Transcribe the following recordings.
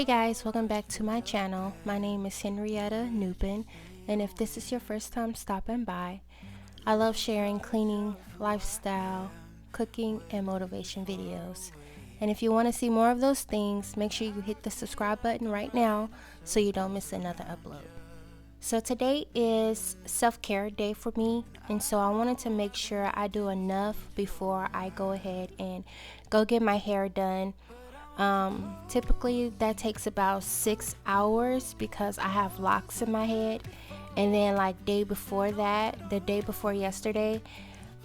Hey guys, welcome back to my channel. My name is Henrietta Nubin, and if this is your first time stopping by, I love sharing cleaning, lifestyle, cooking, and motivation videos. And if you want to see more of those things, make sure you hit the subscribe button right now so you don't miss another upload. So today is self-care day for me, and so I wanted to make sure I do enough before I go ahead and go get my hair done. Typically that takes about 6 hours because I have locks in my head, and then like the day before yesterday,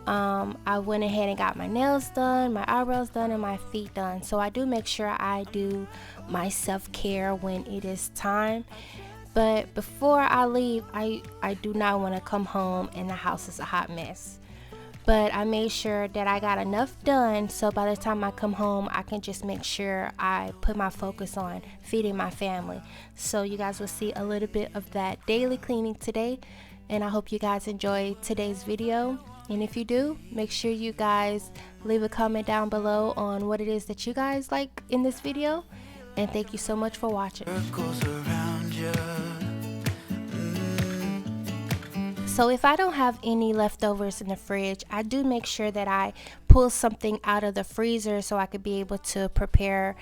I went ahead and got my nails done, my eyebrows done, and my feet done. So I do make sure I do my self-care when it is time. But before I leave, I do not want to come home and the house is a hot mess. But I made sure that I got enough done so by the time I come home, I can just make sure I put my focus on feeding my family. So you guys will see a little bit of that daily cleaning today, and I hope you guys enjoy today's video. And if you do, make sure you guys leave a comment down below on what it is that you guys like in this video. And thank you so much for watching. So if I don't have any leftovers in the fridge, I do make sure that I pull something out of the freezer so I could be able to prepare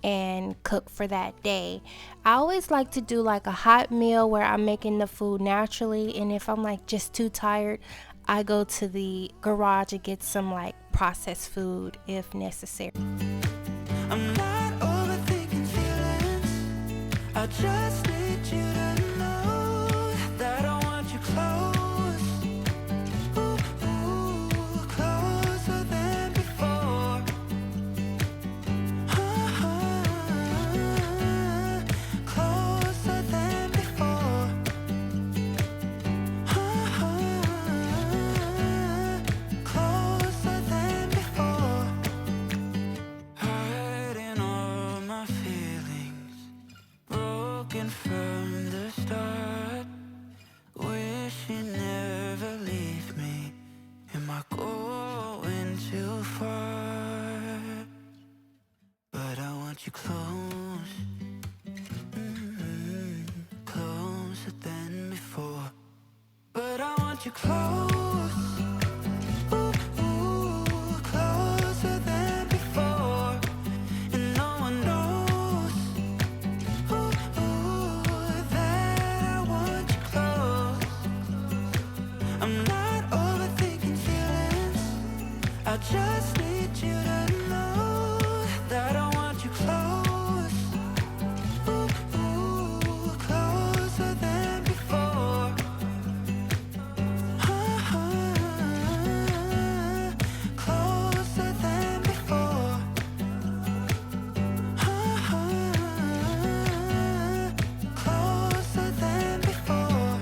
and cook for that day. I always like to do like a hot meal where I'm making the food naturally, and if I'm like just too tired, I go to the garage and get some like processed food if necessary. I'm not overthinking feelings. I just need you to know that I want you close. Closer than before. Closer than before. Closer than before. Hiding all my feelings, broken from the start. Wish you never leave me. Am I going too far? But I want you close, closer than before. But I want you close. Closer than before. And no one knows that I want you close. I'm not overthinking feelings. I just need you to know that I want you close. Closer than before. Closer than before. Closer than before.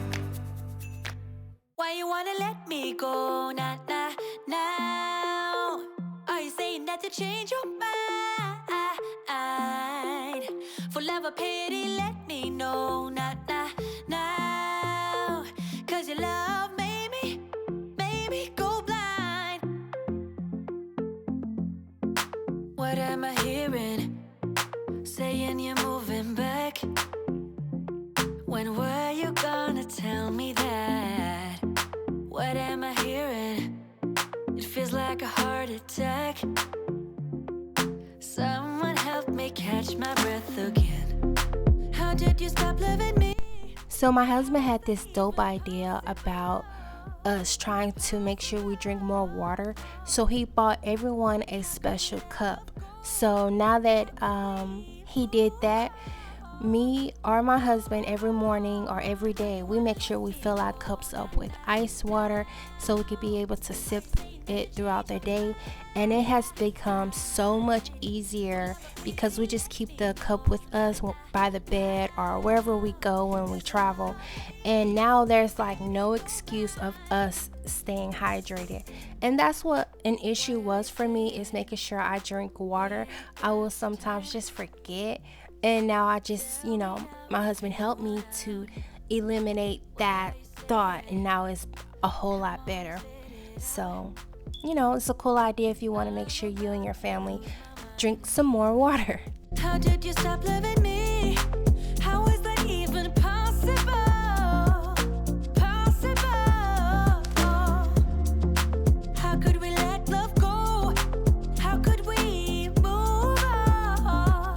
Why you wanna let me go, nah, nah, now? Are you saying that to change your mind? For love or pity, let me know, nah, nah, now. Cause your love made me go blind. What am I hearing? Saying you're moving back. When were you gonna tell me that? What am I hearing? It feels like a heart attack. Someone help me catch my breath again. How did you stop loving me? So my husband had this dope idea about us trying to make sure we drink more water. So he bought everyone a special cup. So now that he did that, me or my husband every morning or every day, we make sure we fill our cups up with ice water so we could be able to sip it throughout the day. And it has become so much easier because we just keep the cup with us by the bed or wherever we go when we travel. And now there's like no excuse of us staying hydrated. And that's what an issue was for me, is making sure I drink water. I will sometimes just forget. And now I just, my husband helped me to eliminate that thought, and now it's a whole lot better. So, it's a cool idea if you want to make sure you and your family drink some more water. How did you stop loving me? How is that even possible? Possible. How could we let love go? How could we move on?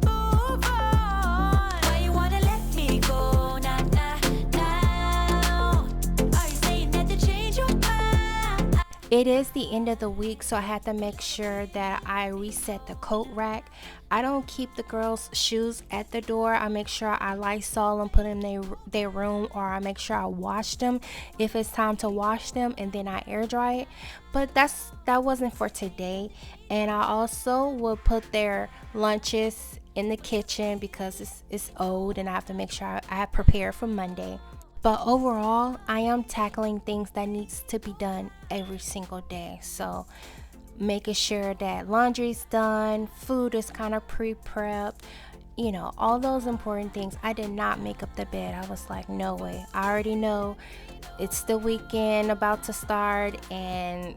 Move on. Why you wanna let me go now? Now? Are you saying that to change your mind? It is the end of the week, so I had to make sure that I reset the coat rack. I don't keep the girls' shoes at the door. I make sure I Lysol them, put them in their room, or I make sure I wash them if it's time to wash them, and then I air dry it. But that wasn't for today. And I also will put their lunches in the kitchen because it's old and I have to make sure I have prepared for Monday. But overall, I am tackling things that needs to be done every single day. So making sure that laundry's done, food is kind of pre-prepped, you know, all those important things. I did not make up the bed. I was like, no way. I already know it's the weekend about to start, and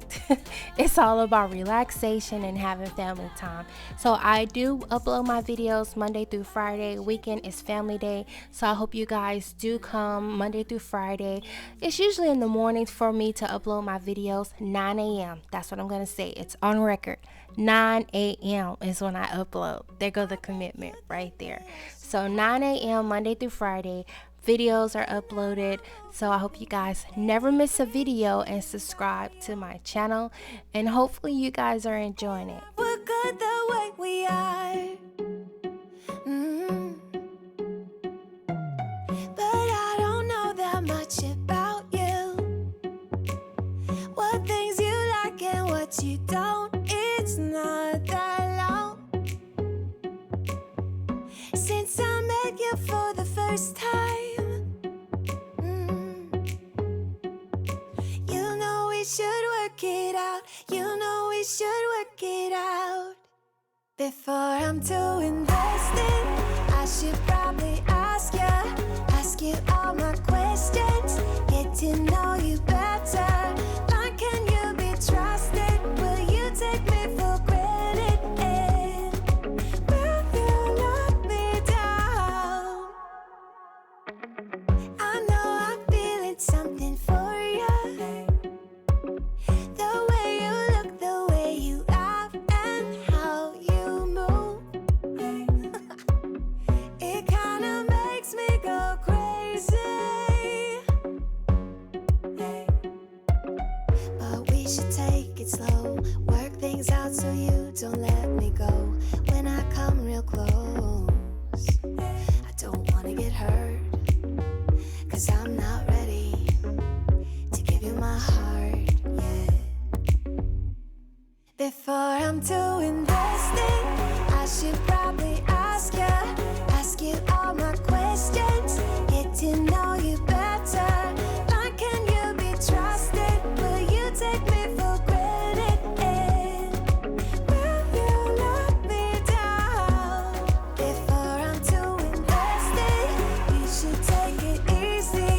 it's all about relaxation and having family time. So I do upload my videos Monday through Friday. Weekend is family day, so I hope you guys do come Monday through Friday. It's usually in the mornings for me to upload my videos. 9 a.m. That's what I'm gonna say. It's on record. 9 a.m. is when I upload. There go the commitment right there. So 9 a.m. Monday through Friday, videos are uploaded. So I hope you guys never miss a video and subscribe to my channel. And hopefully you guys are enjoying it. We're good the way we are. But I don't know that much about you. What things you like and what you don't. It's not that long since I met you for the first time. You know we should work it out. You know we should work it out. Before I'm too invested, I should probably ask you all my questions, get to know you better. Like, can you be trusted? Will you take me for granted? And will you let me down? I know I'm feeling something for you. The way you look, the way you act, and how you move. It kinda makes me go crazy. But we should take it slow, work things out so you don't let me go. When I come real close, I don't wanna get hurt, 'cause I'm not ready to give you my heart yet. Before I'm too invested, I should probably ask you all my questions, get to know you better. Like, can you be trusted? Will you take me for granted? And will you let me down? Before I'm too invested, you should take it easy.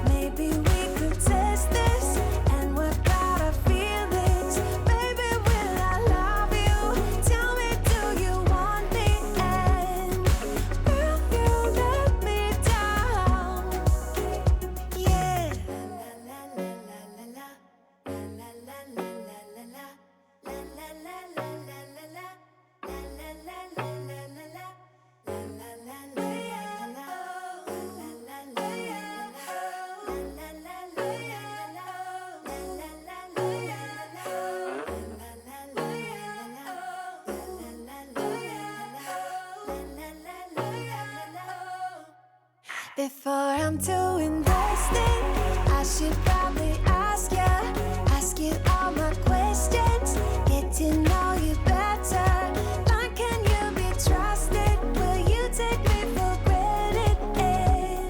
Maybe we could test this and work out our feelings. Baby, will I love you? Tell me, do you want me? And will you let me down? Yeah. Before I'm too invested, I should probably ask you all my questions, get to know you better. Like, can you be trusted? Will you take me for granted? And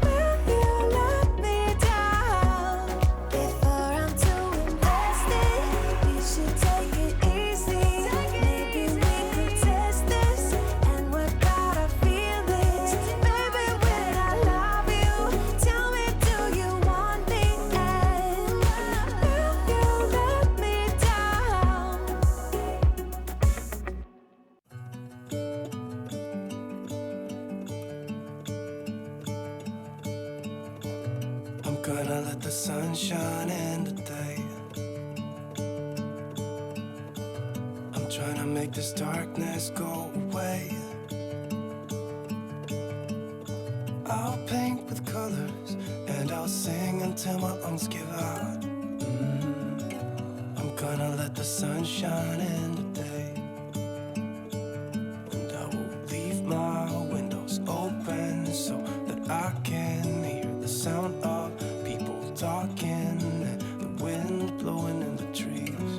will you let me down? Before I'm too invested, you should take it easy. Maybe we could test this and work out our feelings. Baby, will I love you? Tell me, do you want me? sunshine in the day. I'm trying to make this darkness go away. I'll paint with colors and I'll sing until my lungs give out. I'm gonna let the sun shine in the day. And I will leave my windows open so that I can hear the sound of people talking and the wind blowing in the trees.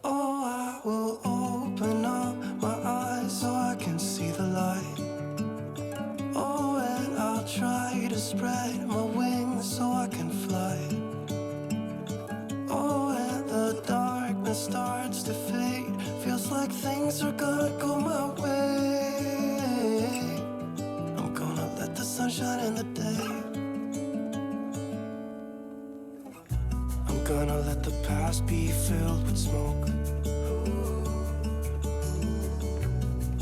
Oh, I will open up my eyes so I can see the light. Oh, and I'll try to spread my wings so I can fly. Oh, and the darkness starts to fade. Feels like things are gonna go my way. I'm gonna let the sun shine in the day. I'm gonna let the past be filled with smoke.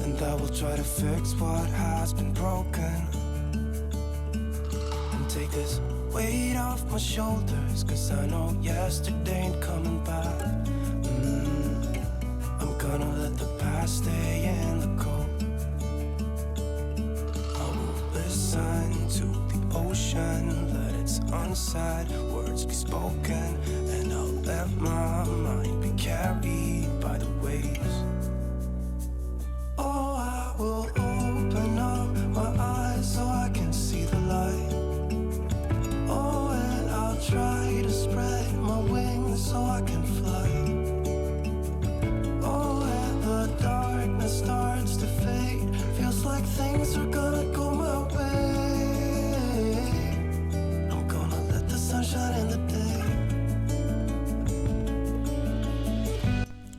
And I will try to fix what has been broken. And take this weight off my shoulders, 'cause I know yesterday ain't coming back. I'm gonna let the past stay in the cold. I will listen to the ocean, let its unsaid words be spoken. And I'll let my mind be carried by the waves. Oh, I will open up my eyes so I can see the light. Oh, and I'll try to spread my wings so I can fly. Oh, and the darkness starts to fade. Feels like things are gonna go my way. I'm gonna let the sun shine in the day.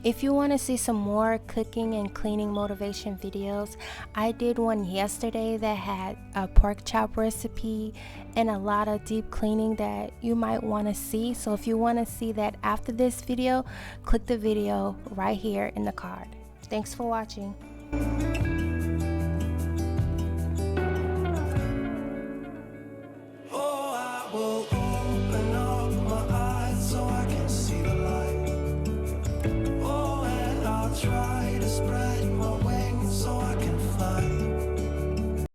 If you want to see some more cooking and cleaning motivation videos, I did one yesterday that had a pork chop recipe and a lot of deep cleaning that you might want to see. So if you want to see that after this video, click the video right here in the card. Thanks for watching. Oh, I will